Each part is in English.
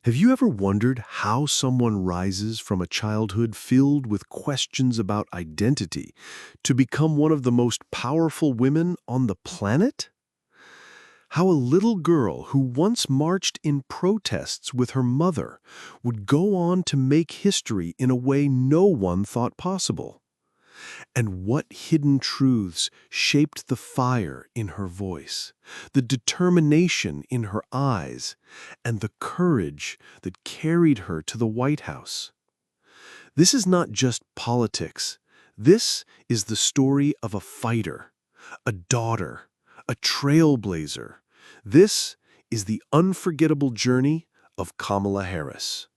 Have you ever wondered how someone rises from a childhood filled with questions about identity to become one of the most powerful women on the planet? How a little girl who once marched in protests with her mother would go on to make history in a way no one thought possible? And what hidden truths shaped the fire in her voice, the determination in her eyes, and the courage that carried her to the White House? This is not just politics. This is the story of a fighter, a daughter, a trailblazer. This is the unforgettable journey of Kamala Harris.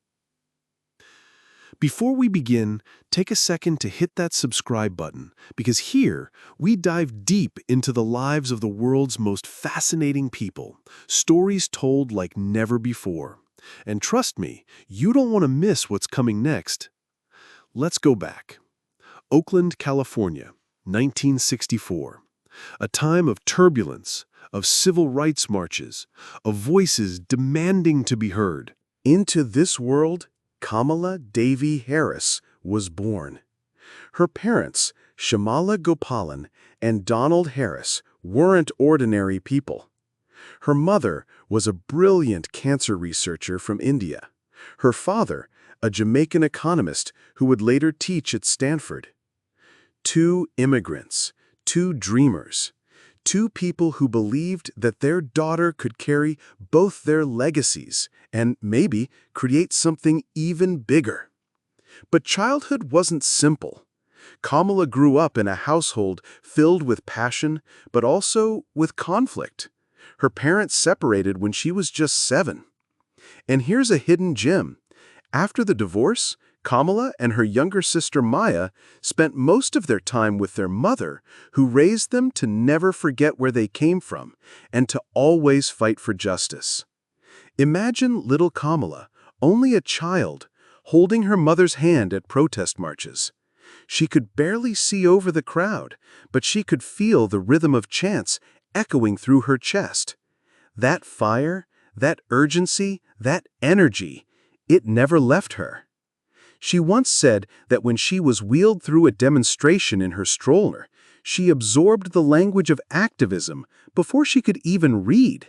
Before we begin, take a second to hit that subscribe button, because here we dive deep into the lives of the world's most fascinating people, stories told like never before. And trust me, you don't want to miss what's coming next. Let's go back. Oakland, California, 1964. A time of turbulence, of civil rights marches, of voices demanding to be heard. Into this world, Kamala Devi Harris was born. Her parents, Shamala Gopalan and Donald Harris, weren't ordinary people. Her mother was a brilliant cancer researcher from India. Her father, a Jamaican economist who would later teach at Stanford. Two immigrants, two dreamers, two people who believed that their daughter could carry both their legacies and maybe create something even bigger. But childhood wasn't simple. Kamala grew up in a household filled with passion, but also with conflict. Her parents separated when she was just 7. And here's a hidden gem. After the divorce, Kamala and her younger sister Maya spent most of their time with their mother, who raised them to never forget where they came from and to always fight for justice. Imagine little Kamala, only a child, holding her mother's hand at protest marches. She could barely see over the crowd, but she could feel the rhythm of chants echoing through her chest. That fire, that urgency, that energy, it never left her. She once said that when she was wheeled through a demonstration in her stroller, she absorbed the language of activism before she could even read.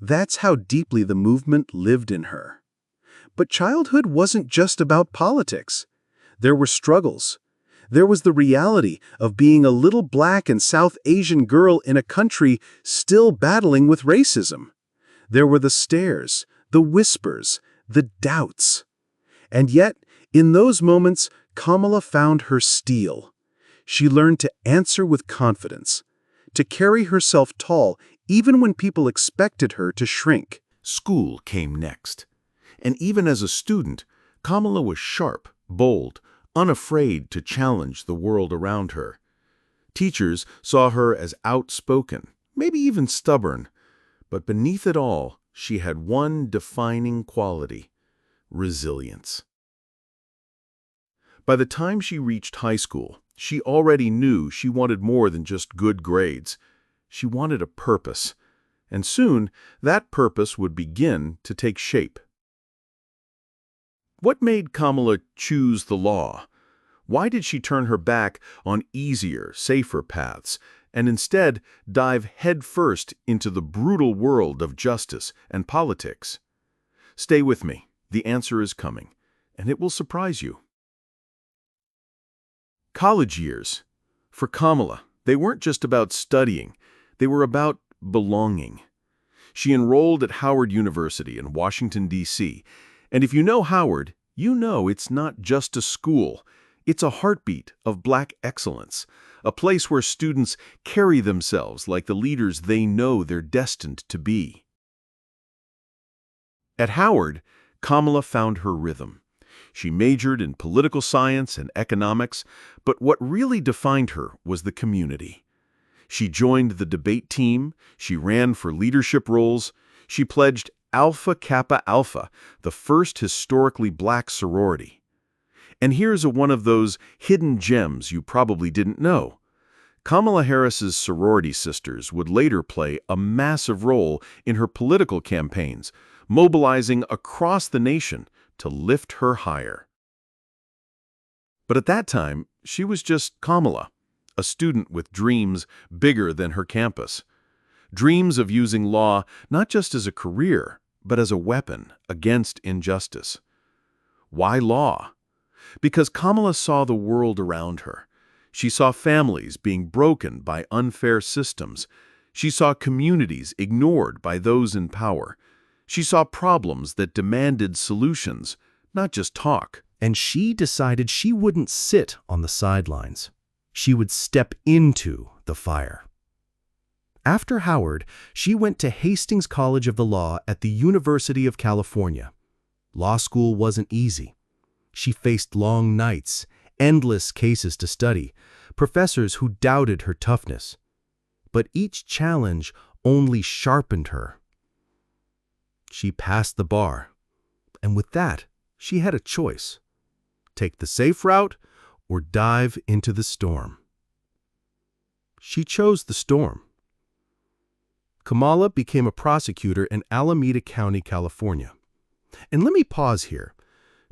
That's how deeply the movement lived in her. But childhood wasn't just about politics. There were struggles. There was the reality of being a little Black and South Asian girl in a country still battling with racism. There were the stares, the whispers, the doubts. And yet, in those moments, Kamala found her steel. She learned to answer with confidence, to carry herself tall even when people expected her to shrink. School came next. And even as a student, Kamala was sharp, bold, unafraid to challenge the world around her. Teachers saw her as outspoken, maybe even stubborn. But beneath it all, she had one defining quality: resilience. By the time she reached high school, she already knew she wanted more than just good grades. She wanted a purpose, and soon that purpose would begin to take shape. What made Kamala choose the law? Why did she turn her back on easier, safer paths and instead dive headfirst into the brutal world of justice and politics? Stay with me. The answer is coming, and it will surprise you. College years. For Kamala, they weren't just about studying. They were about belonging. She enrolled at Howard University in Washington, D.C., and if you know Howard, you know it's not just a school. It's a heartbeat of Black excellence, a place where students carry themselves like the leaders they know they're destined to be. At Howard, Kamala found her rhythm. She majored in political science and economics, but what really defined her was the community. She joined the debate team, she ran for leadership roles, she pledged Alpha Kappa Alpha, the first historically Black sorority. And here's one of those hidden gems you probably didn't know. Kamala Harris's sorority sisters would later play a massive role in her political campaigns, mobilizing across the nation to lift her higher. But at that time, she was just Kamala, a student with dreams bigger than her campus. Dreams of using law not just as a career, but as a weapon against injustice. Why law? Because Kamala saw the world around her. She saw families being broken by unfair systems. She saw communities ignored by those in power. She saw problems that demanded solutions, not just talk. And she decided she wouldn't sit on the sidelines. She would step into the fire. After Howard, she went to Hastings College of the Law at the University of California. Law school wasn't easy. She faced long nights, endless cases to study, professors who doubted her toughness. But each challenge only sharpened her. She passed the bar, and with that, she had a choice: take the safe route or dive into the storm. She chose the storm. Kamala became a prosecutor in Alameda County, California. And let me pause here,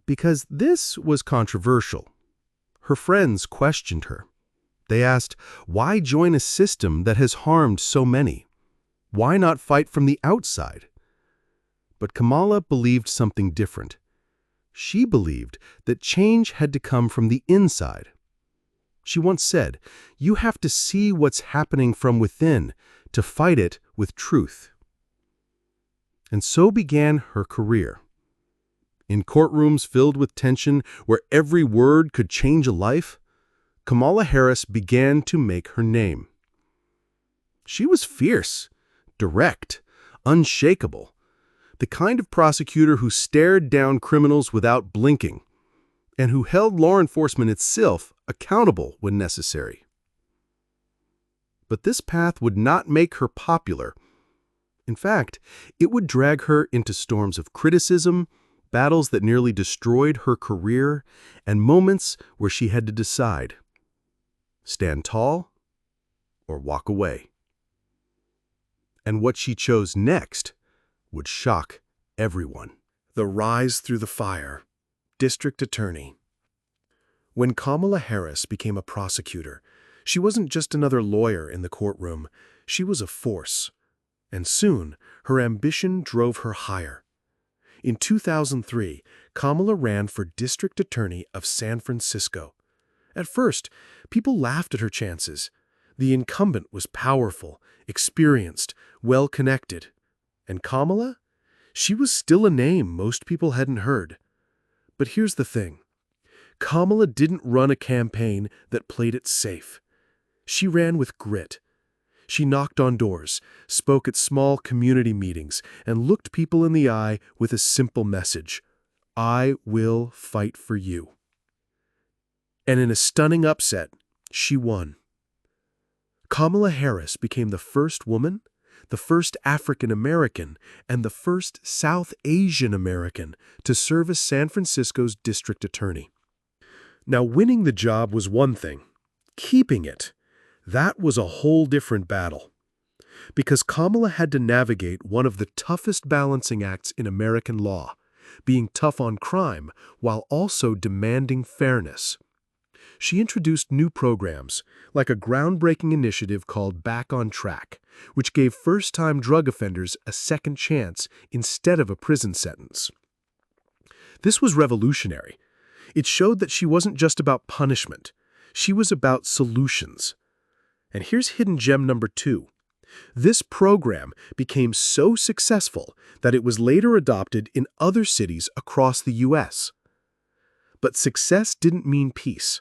because this was controversial. Her friends questioned her. They asked, why join a system that has harmed so many? Why not fight from the outside? But Kamala believed something different. She believed that change had to come from the inside. She once said, "You have to see what's happening from within to fight it with truth." And so began her career. In courtrooms filled with tension, where every word could change a life, Kamala Harris began to make her name. She was fierce, direct, unshakable, the kind of prosecutor who stared down criminals without blinking, and who held law enforcement itself accountable when necessary. But this path would not make her popular. In fact, it would drag her into storms of criticism, battles that nearly destroyed her career, and moments where she had to decide: stand tall or walk away. And what she chose next would shock everyone. The rise through the fire. District Attorney. When Kamala Harris became a prosecutor, she wasn't just another lawyer in the courtroom. She was a force. And soon, her ambition drove her higher. In 2003, Kamala ran for District Attorney of San Francisco. At first, people laughed at her chances. The incumbent was powerful, experienced, well-connected. And Kamala? She was still a name most people hadn't heard. But here's the thing. Kamala didn't run a campaign that played it safe. She ran with grit. She knocked on doors, spoke at small community meetings, and looked people in the eye with a simple message: I will fight for you. And in a stunning upset, she won. Kamala Harris became the first woman, the first African American, and the first South Asian American to serve as San Francisco's district attorney. Now, winning the job was one thing. Keeping it, that was a whole different battle. Because Kamala had to navigate one of the toughest balancing acts in American law, being tough on crime while also demanding fairness. She introduced new programs, like a groundbreaking initiative called Back on Track, which gave first-time drug offenders a second chance instead of a prison sentence. This was revolutionary. It showed that she wasn't just about punishment. She was about solutions. And here's hidden gem number 2. This program became so successful that it was later adopted in other cities across the U.S. But success didn't mean peace.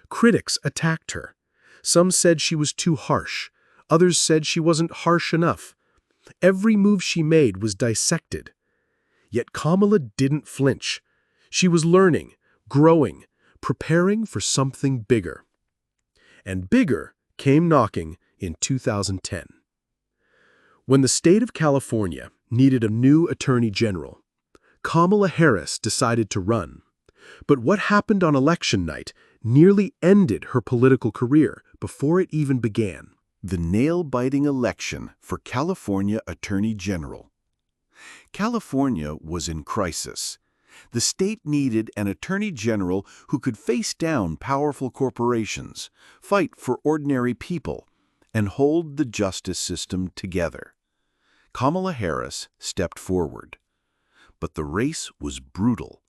Critics attacked her. Some said she was too harsh. Others said she wasn't harsh enough. Every move she made was dissected. Yet Kamala didn't flinch. She was learning, growing, preparing for something bigger. And bigger came knocking in 2010. When the state of California needed a new attorney general, Kamala Harris decided to run. But what happened on election night nearly ended her political career before it even began. The nail-biting election for California Attorney General. California was in crisis. The state needed an attorney general who could face down powerful corporations, fight for ordinary people, and hold the justice system together. Kamala Harris stepped forward. But the race was brutal.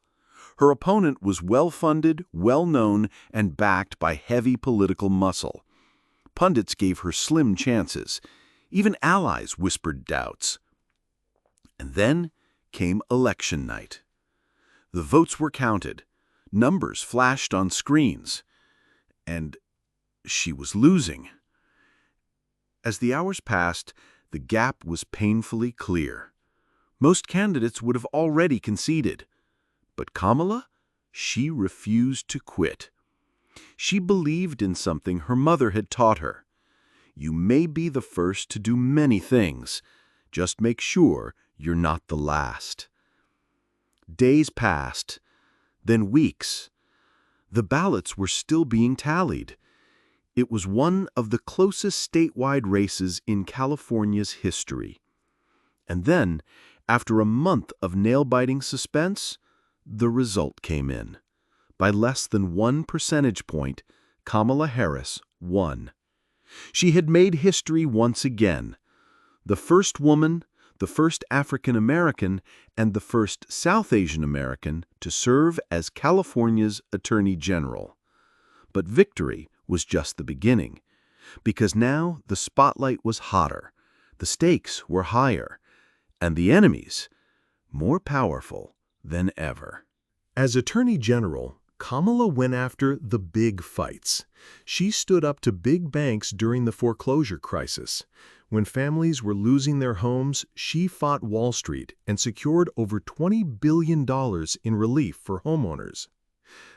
Her opponent was well-funded, well-known, and backed by heavy political muscle. Pundits gave her slim chances. Even allies whispered doubts. And then came election night. The votes were counted. Numbers flashed on screens. And she was losing. As the hours passed, the gap was painfully clear. Most candidates would have already conceded. But Kamala? She refused to quit. She believed in something her mother had taught her. You may be the first to do many things. Just make sure you're not the last. Days passed, then weeks. The ballots were still being tallied. It was one of the closest statewide races in California's history. And then, after a month of nail-biting suspense, the result came in. By less than 1 percentage point, Kamala Harris won. She had made history once again. The first woman, the first African American, and the first South Asian American to serve as California's Attorney General. But victory was just the beginning, because now the spotlight was hotter, the stakes were higher, and the enemies more powerful than ever. As Attorney General, Kamala went after the big fights. She stood up to big banks during the foreclosure crisis. When families were losing their homes, she fought Wall Street and secured over $20 billion in relief for homeowners.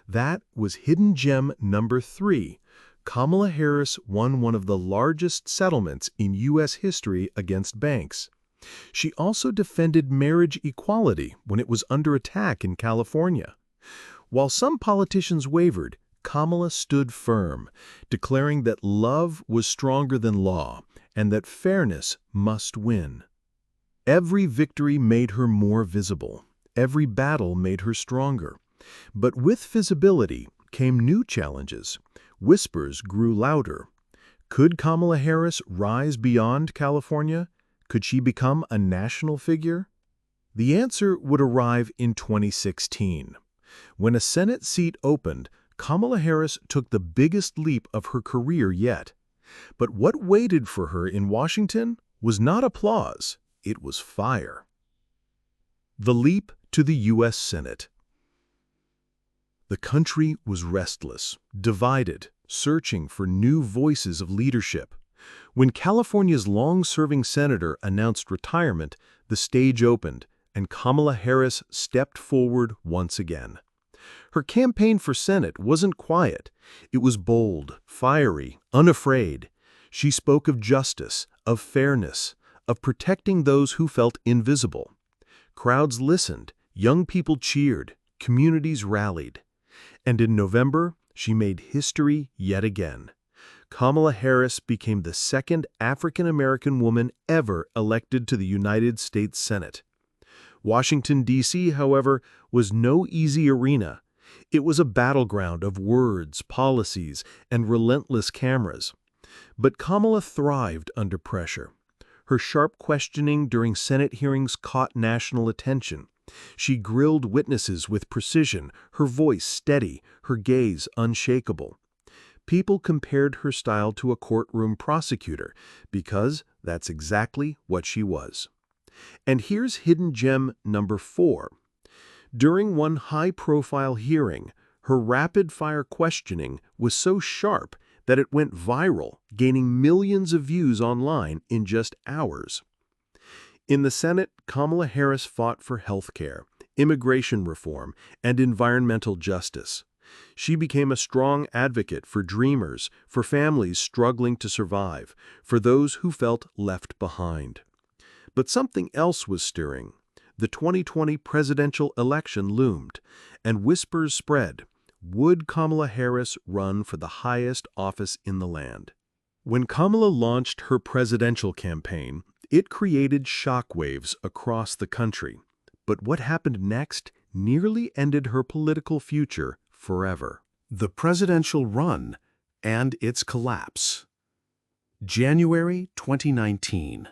That was hidden gem number 3. Kamala Harris won one of the largest settlements in U.S. history against banks. She also defended marriage equality when it was under attack in California. While some politicians wavered, Kamala stood firm, declaring that love was stronger than law and that fairness must win. Every victory made her more visible. Every battle made her stronger. But with visibility came new challenges. Whispers grew louder. Could Kamala Harris rise beyond California? Could she become a national figure? The answer would arrive in 2016. When a Senate seat opened, Kamala Harris took the biggest leap of her career yet. But what waited for her in Washington was not applause, it was fire. The leap to the U.S. Senate. The country was restless, divided, searching for new voices of leadership. When California's long-serving senator announced retirement, the stage opened, and Kamala Harris stepped forward once again. Her campaign for Senate wasn't quiet. It was bold, fiery, unafraid. She spoke of justice, of fairness, of protecting those who felt invisible. Crowds listened, young people cheered, communities rallied. And in November, she made history yet again. Kamala Harris became the second African-American woman ever elected to the United States Senate. Washington, D.C., however, was no easy arena. It was a battleground of words, policies, and relentless cameras. But Kamala thrived under pressure. Her sharp questioning during Senate hearings caught national attention. She grilled witnesses with precision, her voice steady, her gaze unshakable. People compared her style to a courtroom prosecutor because that's exactly what she was. And here's hidden gem number 4. During one high-profile hearing, her rapid-fire questioning was so sharp that it went viral, gaining millions of views online in just hours. In the Senate, Kamala Harris fought for health care, immigration reform, and environmental justice. She became a strong advocate for dreamers, for families struggling to survive, for those who felt left behind. But something else was stirring. The 2020 presidential election loomed, and whispers spread. Would Kamala Harris run for the highest office in the land? When Kamala launched her presidential campaign, It created shockwaves across the country, but what happened next nearly ended her political future forever. The presidential run and its collapse. January 2019.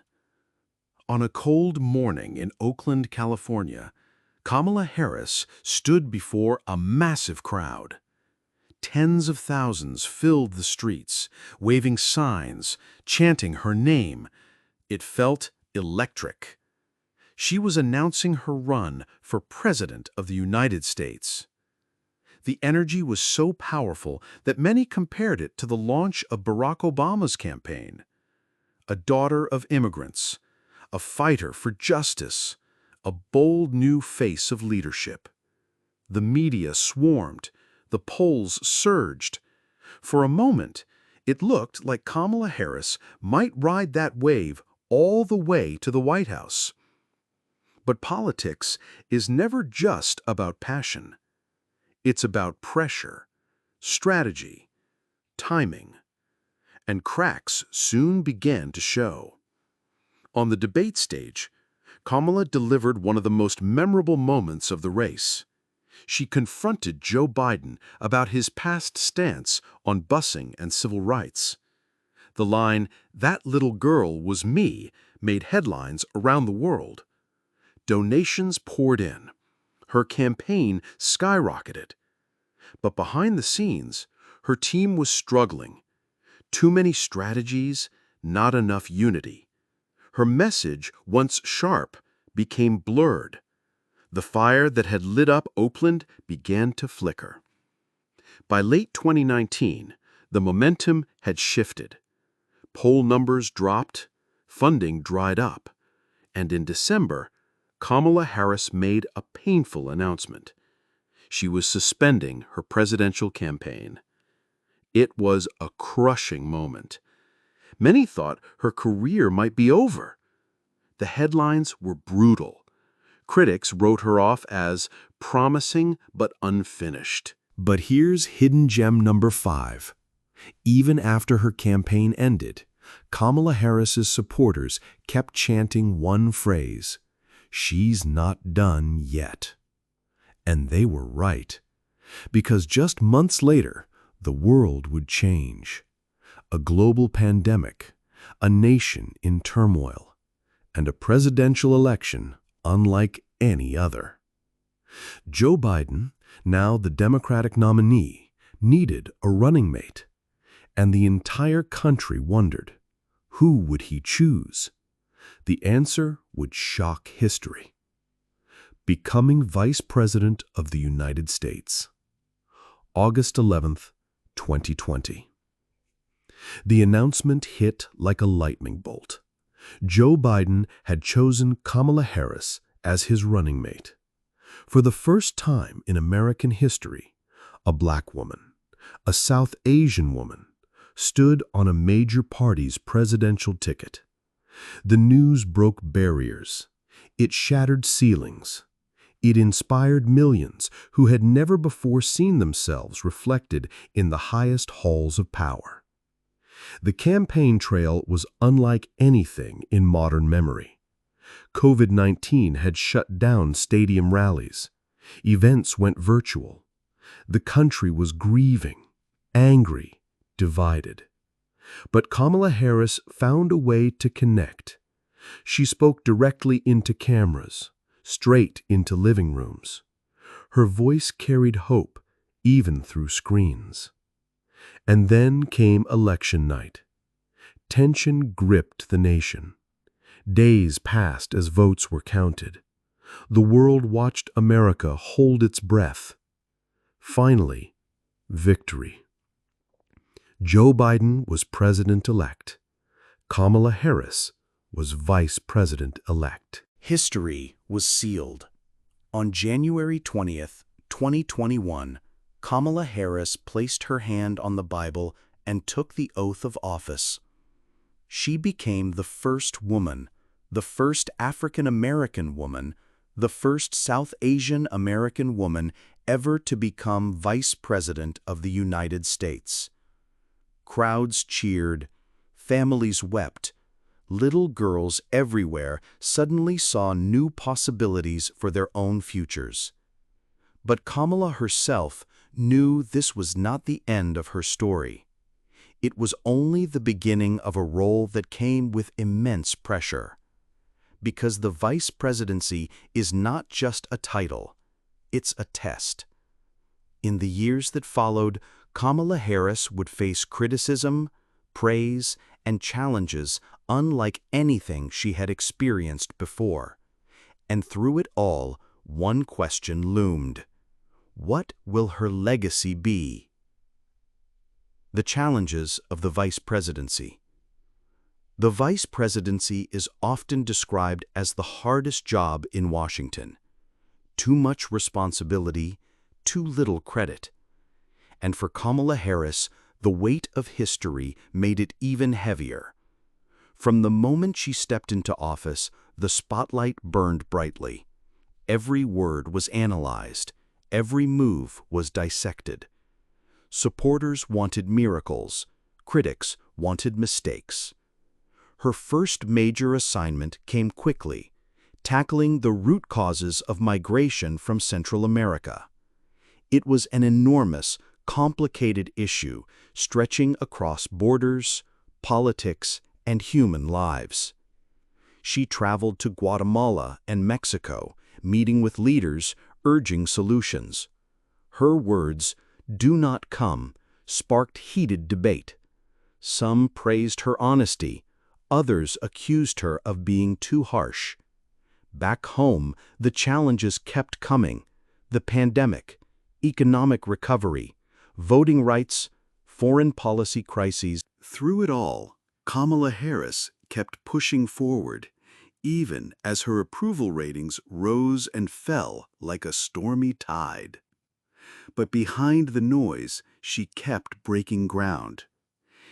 On a cold morning in Oakland, California, Kamala Harris stood before a massive crowd. Tens of thousands filled the streets, waving signs, chanting her name. It felt electric. She was announcing her run for President of the United States. The energy was so powerful that many compared it to the launch of Barack Obama's campaign. A daughter of immigrants, a fighter for justice, a bold new face of leadership. The media swarmed, the polls surged. For a moment, it looked like Kamala Harris might ride that wave all the way to the White House. But politics is never just about passion. It's about pressure, strategy, timing. And cracks soon began to show. On the debate stage, Kamala delivered one of the most memorable moments of the race. She confronted Joe Biden about his past stance on busing and civil rights. The line, "That little girl was me," made headlines around the world. Donations poured in. Her campaign skyrocketed. But behind the scenes, her team was struggling. Too many strategies, not enough unity. Her message, once sharp, became blurred. The fire that had lit up Oakland began to flicker. By late 2019, the momentum had shifted. Poll numbers dropped, funding dried up, and in December, Kamala Harris made a painful announcement. She was suspending her presidential campaign. It was a crushing moment. Many thought her career might be over. The headlines were brutal. Critics wrote her off as promising but unfinished. But here's hidden gem number 5. Even after her campaign ended, Kamala Harris's supporters kept chanting one phrase: "She's not done yet." And they were right, because just months later, the world would change. A global pandemic, a nation in turmoil, and a presidential election unlike any other. Joe Biden, now the Democratic nominee, needed a running mate, and the entire country wondered, who would he choose? The answer would shock history. Becoming Vice President of the United States. August 11th, 2020. The announcement hit like a lightning bolt. Joe Biden had chosen Kamala Harris as his running mate. For the first time in American history, a black woman, a South Asian woman, stood on a major party's presidential ticket. The news broke barriers. It shattered ceilings. It inspired millions who had never before seen themselves reflected in the highest halls of power. The campaign trail was unlike anything in modern memory. COVID-19 had shut down stadium rallies. Events went virtual. The country was grieving, angry, divided. But Kamala Harris found a way to connect. She spoke directly into cameras, straight into living rooms. Her voice carried hope, even through screens. And then came election night. Tension gripped the nation. Days passed as votes were counted. The world watched America hold its breath. Finally, victory. Joe Biden was president-elect. Kamala Harris was vice president-elect. History was sealed. On January 20th, 2021, Kamala Harris placed her hand on the Bible and took the oath of office. She became the first woman, the first African-American woman, the first South Asian American woman ever to become Vice President of the United States. Crowds cheered, families wept, Little girls everywhere suddenly saw new possibilities for their own futures. But Kamala herself knew this was not the end of her story. It was only the beginning of a role that came with immense pressure. Because the vice presidency is not just a title, it's a test. In the years that followed, Kamala Harris would face criticism, praise, and challenges unlike anything she had experienced before. And through it all, one question loomed. What will her legacy be? The challenges of the vice presidency. The vice presidency is often described as the hardest job in Washington. Too much responsibility, too little credit. And for Kamala Harris, the weight of history made it even heavier. From the moment she stepped into office, the spotlight burned brightly. Every word was analyzed. Every move was dissected. Supporters wanted miracles. Critics wanted mistakes. Her first major assignment came quickly, tackling the root causes of migration from Central America. It was an enormous, complicated issue stretching across borders, politics, and human lives. She traveled to Guatemala and Mexico, meeting with leaders, urging solutions. Her words, "Do not come," sparked heated debate. Some praised her honesty. Others accused her of being too harsh. Back home, the challenges kept coming. The pandemic, economic recovery, voting rights, foreign policy crises. Through it all, Kamala Harris kept pushing forward, even as her approval ratings rose and fell like a stormy tide. But behind the noise, she kept breaking ground.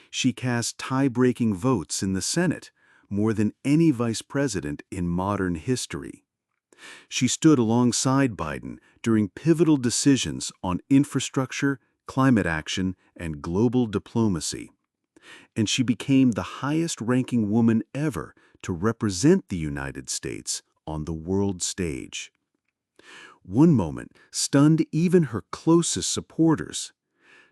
She cast tie-breaking votes in the Senate, more than any vice president in modern history. She stood alongside Biden during pivotal decisions on infrastructure, climate action, and global diplomacy. And she became the highest-ranking woman ever to represent the United States on the world stage. One moment stunned even her closest supporters.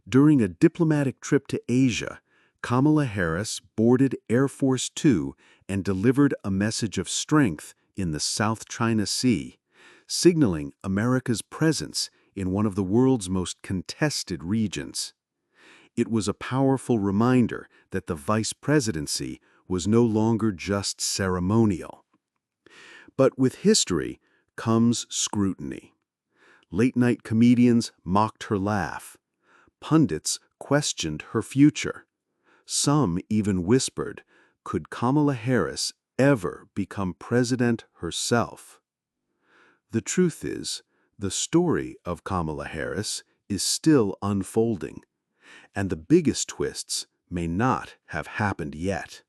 During a diplomatic trip to Asia, Kamala Harris boarded Air Force Two and delivered a message of strength in the South China Sea, signaling America's presence in one of the world's most contested regions. It was a powerful reminder that the vice presidency was no longer just ceremonial. But with history comes scrutiny. Late-night comedians mocked her laugh. Pundits questioned her future. Some even whispered, could Kamala Harris ever become president herself? The truth is, the story of Kamala Harris is still unfolding, and the biggest twists may not have happened yet.